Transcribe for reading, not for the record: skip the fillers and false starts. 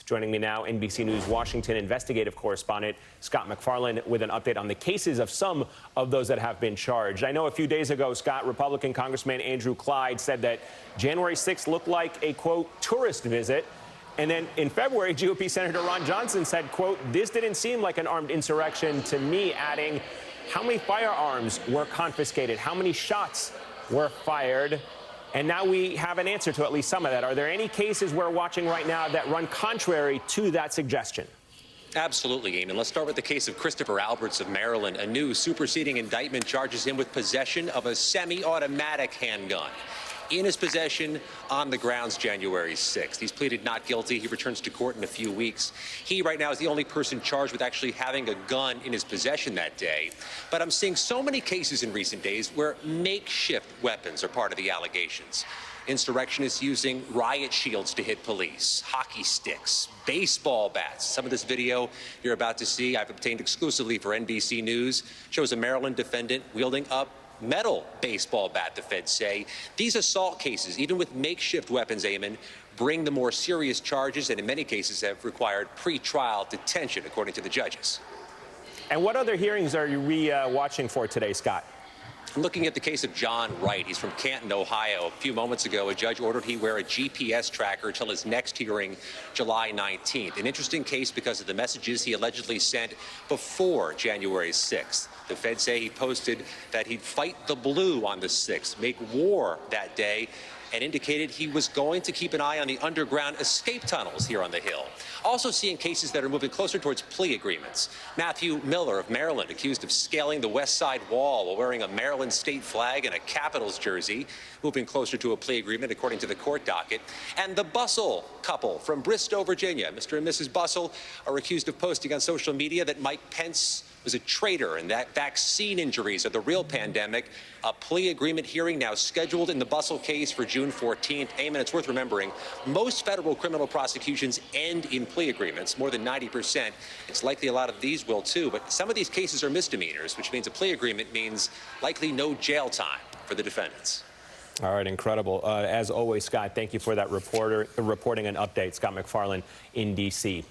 Joining me now, NBC News Washington investigative correspondent Scott MacFarlane with an update on the cases of some of those that have been charged. I know a few days ago, Scott, Republican Congressman Andrew Clyde said that January 6th looked like a, quote, tourist visit. And then in February, GOP Senator Ron Johnson said, quote, this didn't seem like an armed insurrection to me, adding, how many firearms were confiscated? How many shots were fired? And now we have an answer to at least some of that. Are there any cases we're watching right now that run contrary to that suggestion? Absolutely, Eamon. Let's start with the case of Christopher Alberts of Maryland. A new superseding indictment charges him with possession of a semi-automatic handgun in his possession on the grounds January 6th. He's pleaded not guilty. He returns to court in a few weeks. He right now is the only person charged with actually having a gun in his possession that day. But I'm seeing so many cases in recent days where makeshift weapons are part of the allegations. Insurrectionists using riot shields to hit police, hockey sticks, baseball bats. Some of this video you're about to see, I've obtained exclusively for NBC News, shows a Maryland defendant wielding up metal baseball bat, the feds say. These assault cases, even with makeshift weapons, Eamon, bring the more serious charges and in many cases have required pre-trial detention, according to the judges. And what other hearings are we watching for today, Scott? I'm looking at the case of John Wright. He's from Canton, Ohio. A few moments ago, a judge ordered he wear a GPS tracker until his next hearing, July 19th. An interesting case because of the messages he allegedly sent before January 6th. The feds say he posted that he'd fight the blue on the 6th, make war that day, and indicated he was going to keep an eye on the underground escape tunnels here on the Hill. Also seeing cases that are moving closer towards plea agreements. Matthew Miller of Maryland, accused of scaling the West Side Wall while wearing a Maryland state flag and a Capitals jersey, moving closer to a plea agreement according to the court docket. And the Bustle couple from Bristow, Virginia, Mr. and Mrs. Bustle, are accused of posting on social media that Mike Pence was a traitor and that vaccine injuries are the real pandemic. A plea agreement hearing now scheduled in the Bustle case for June 14th. Eamon, it's worth remembering, most federal criminal prosecutions end in plea agreements, more than 90%. It's likely a lot of these will too, but some of these cases are misdemeanors, which means a plea agreement means likely no jail time for the defendants. All right, incredible. As always, Scott, thank you for that reporting and update. Scott MacFarlane in D.C.